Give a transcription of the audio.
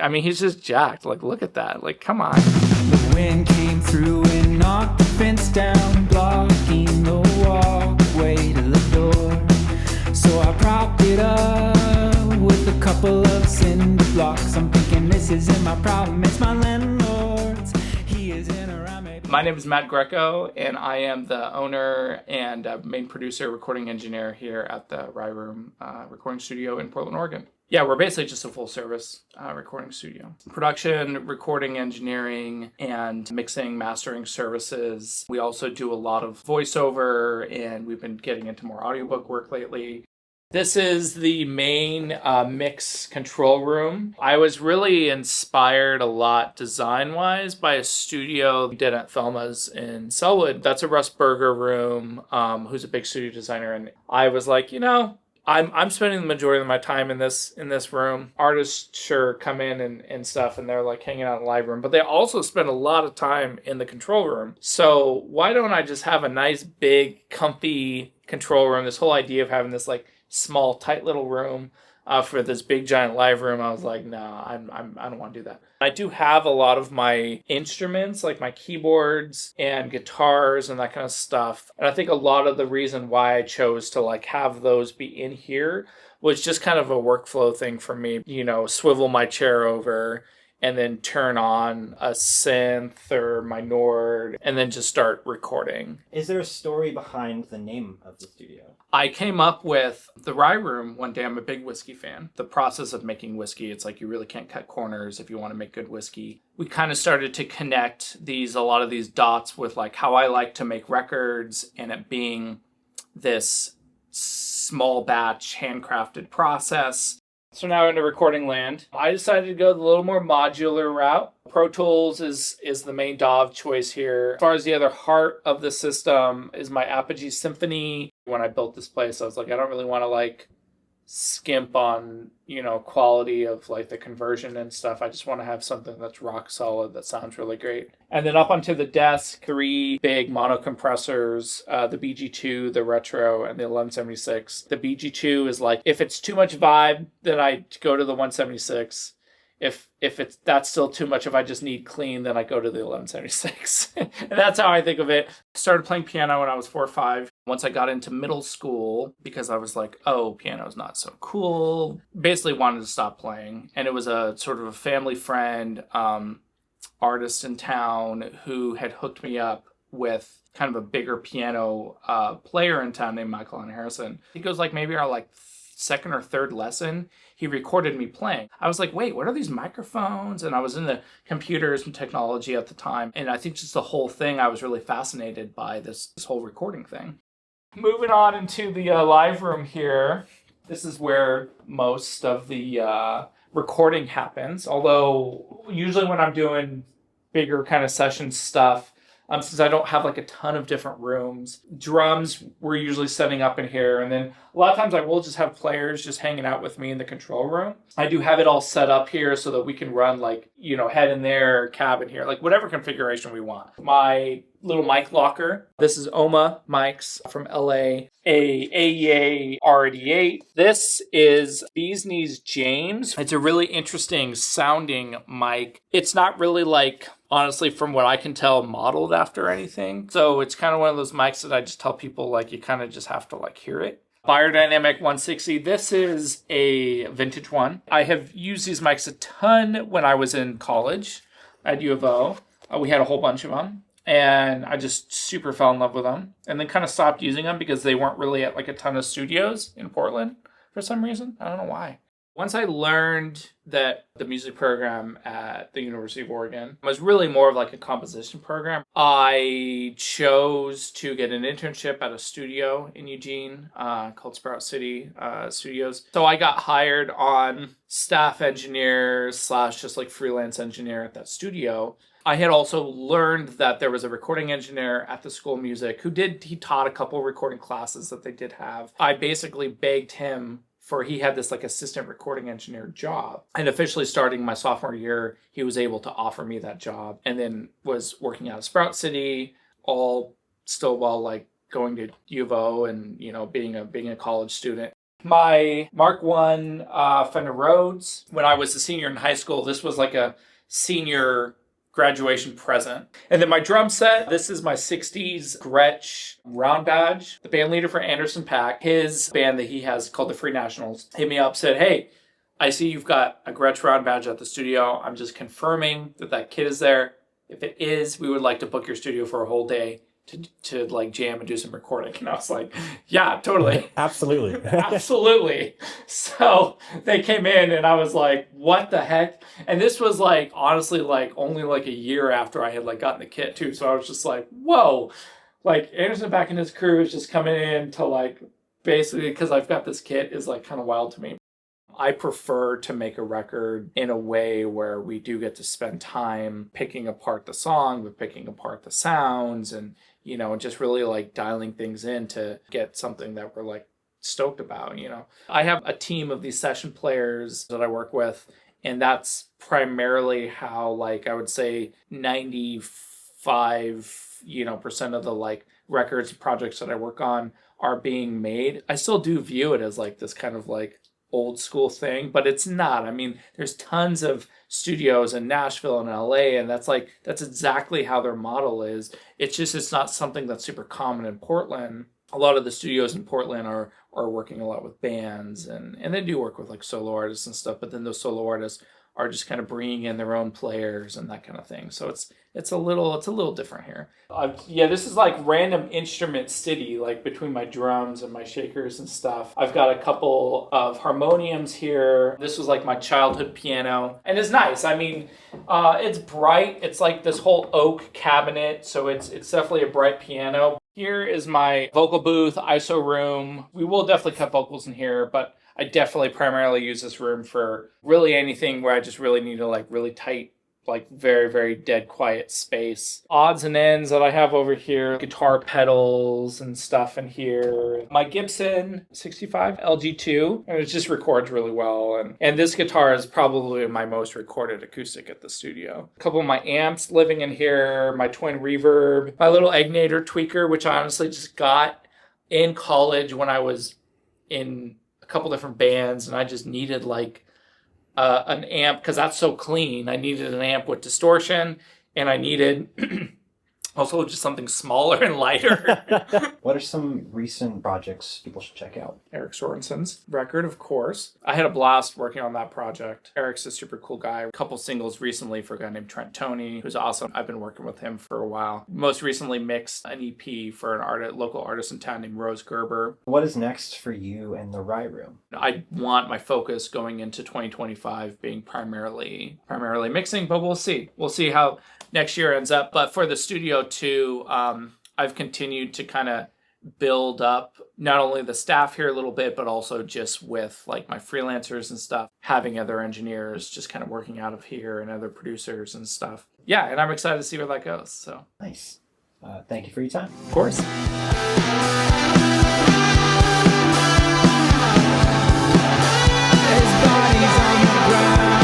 I mean, he's just jacked. Like, look at that. Like, come on. The wind came through and knocked the fence down, blocking the walkway to the door. So I propped it up with a couple of cinder blocks. I'm thinking this isn't my problem, it's my landlord's. He is in around maybe. My name is Matt Greco, and I am the owner and main producer, recording engineer here at the Rye Room recording studio in Portland, Oregon. Yeah, we're basically just a full-service recording studio. Production, recording, engineering, and mixing, mastering services. We also do a lot of voiceover, and we've been getting into more audiobook work lately. This is the main mix control room. I was really inspired a lot design-wise by a studio we did at Thelma's in Selwood. That's a Russ Berger room, who's a big studio designer. And I was like, you know, I'm spending the majority of my time in this room. Artists sure come in and stuff, and they're like hanging out in the live room, but they also spend a lot of time in the control room. So why don't I just have a nice, big, comfy control room? This whole idea of having this like small, tight little room for this big, giant live room, I was like, no, I don't want to do that. I do have a lot of my instruments, like my keyboards and guitars and that kind of stuff. And I think a lot of the reason why I chose to like have those be in here was just kind of a workflow thing for me. You know, swivel my chair over and then turn on a synth or my Nord and then just start recording. Is there a story behind the name of the studio? I came up with the Rye Room one day. I'm a big whiskey fan. The process of making whiskey, it's like you really can't cut corners if you want to make good whiskey. We kind of started to connect a lot of these dots with like how I like to make records and it being this small batch handcrafted process. So now into recording land, I decided to go the little more modular route. Pro Tools is the main DAW of choice here. As far as the other heart of the system is my Apogee Symphony. When I built this place, I was like, I don't really want to like skimp on, you know, quality of like the conversion and stuff. I just want to have something that's rock solid that sounds really great. And then up onto the desk, 3 big mono compressors, the BG2, the Retro, and the 1176. The BG2 is like, if it's too much vibe, then I go to the 176. If that's still too much, if I just need clean, then I go to the 1176. And that's how I think of it. I started playing piano when I was 4 or 5. Once I got into middle school, because I was like, oh, piano's not so cool. Basically wanted to stop playing. And it was a sort of a family friend, artist in town who had hooked me up with kind of a bigger piano player in town named Michael Harrison. He goes like maybe our like second or third lesson, he recorded me playing. I was like, wait, what are these microphones? And I was in the computers and technology at the time. And I think just the whole thing, I was really fascinated by this whole recording thing. Moving on into the live room here. This is where most of the recording happens. Although usually when I'm doing bigger kind of session stuff, since I don't have like a ton of different rooms, drums we're usually setting up in here. And then a lot of times I will just have players just hanging out with me in the control room. I do have it all set up here so that we can run like, you know, head in there, cab in here, like whatever configuration we want. My little mic locker. This is Oma mics from LA, a AEA R88. This is Bees Knees James. It's a really interesting sounding mic. It's not really like, honestly, from what I can tell, modeled after anything. So it's kind of one of those mics that I just tell people like you kind of just have to like hear it. Biodynamic 160. This is a vintage one. I have used these mics a ton when I was in college at U of O. We had a whole bunch of them. And I just super fell in love with them. And then kind of stopped using them because they weren't really at like a ton of studios in Portland for some reason. I don't know why. Once I learned that the music program at the University of Oregon was really more of like a composition program, I chose to get an internship at a studio in Eugene called Sprout City Studios. So I got hired on staff engineer / just like freelance engineer at that studio. I had also learned that there was a recording engineer at the School of Music he taught a couple recording classes that they did have. I basically begged him he had this like assistant recording engineer job. And officially starting my sophomore year, he was able to offer me that job and then was working out of Sprout City, all still while like going to U of O and, you know, being a college student. My Mark I Fender Rhodes. When I was a senior in high school, this was like a senior graduation present. And then my drum set, this is my 60s Gretsch round badge. The band leader for Anderson .Paak, his band that he has called the Free Nationals, hit me up, said, hey, I see you've got a Gretsch round badge at the studio. I'm just confirming that kit is there. If it is, we would like to book your studio for a whole day to like jam and do some recording. And I was like, yeah, totally. Absolutely. Absolutely. So they came in and I was like, what the heck? And this was like, honestly, like only like a year after I had like gotten the kit too. So I was just like, whoa, like Anderson .Paak and his crew is just coming in to like, basically because I've got this kit is like kind of wild to me. I prefer to make a record in a way where we do get to spend time picking apart the song, but picking apart the sounds and, you know, just really like dialing things in to get something that we're like stoked about, you know. I have a team of these session players that I work with, and that's primarily how like I would say 95, percent of the like records projects that I work on are being made. I still do view it as like this kind of like old school thing, but it's not. I mean, there's tons of studios in Nashville and LA, and that's exactly how their model is. It's not something that's super common in Portland. A lot of the studios in Portland are working a lot with bands, and they do work with like solo artists and stuff, but then those solo artists are just kind of bringing in their own players and that kind of thing. So it's a little different here. This is like random instrument city, like between my drums and my shakers and stuff. I've got a couple of harmoniums here. This was like my childhood piano, and it's nice. I mean, it's bright. It's like this whole oak cabinet, so it's definitely a bright piano. Here is my vocal booth, ISO room. We will definitely cut vocals in here, but I definitely primarily use this room for really anything where I just really need a like really tight, like very, very dead quiet space. Odds and ends that I have over here, guitar pedals and stuff in here. My Gibson 65 LG2, and it just records really well. And this guitar is probably my most recorded acoustic at the studio. A couple of my amps living in here, my twin reverb, my little Egnator tweaker, which I honestly just got in college when I was in a couple different bands, and I just needed like an amp because that's so clean. I needed an amp with distortion, and I needed also just something smaller and lighter. What are some recent projects people should check out? Eric Sorensen's record, of course. I had a blast working on that project. Eric's a super cool guy. A couple singles recently for a guy named Trent Toney, who's awesome. I've been working with him for a while. Most recently mixed an EP for an local artist in town named Gerber. What is next for you and the Rye Room? I want my focus going into 2025 being primarily mixing, but we'll see. We'll see how next year ends up. But for the studio too, I've continued to kind of build up not only the staff here a little bit, but also just with like my freelancers and stuff, having other engineers just kind of working out of here and other producers and stuff. Yeah, and I'm excited to see where that goes. So nice. Thank you for your time. Of course. There's bodies on the ground.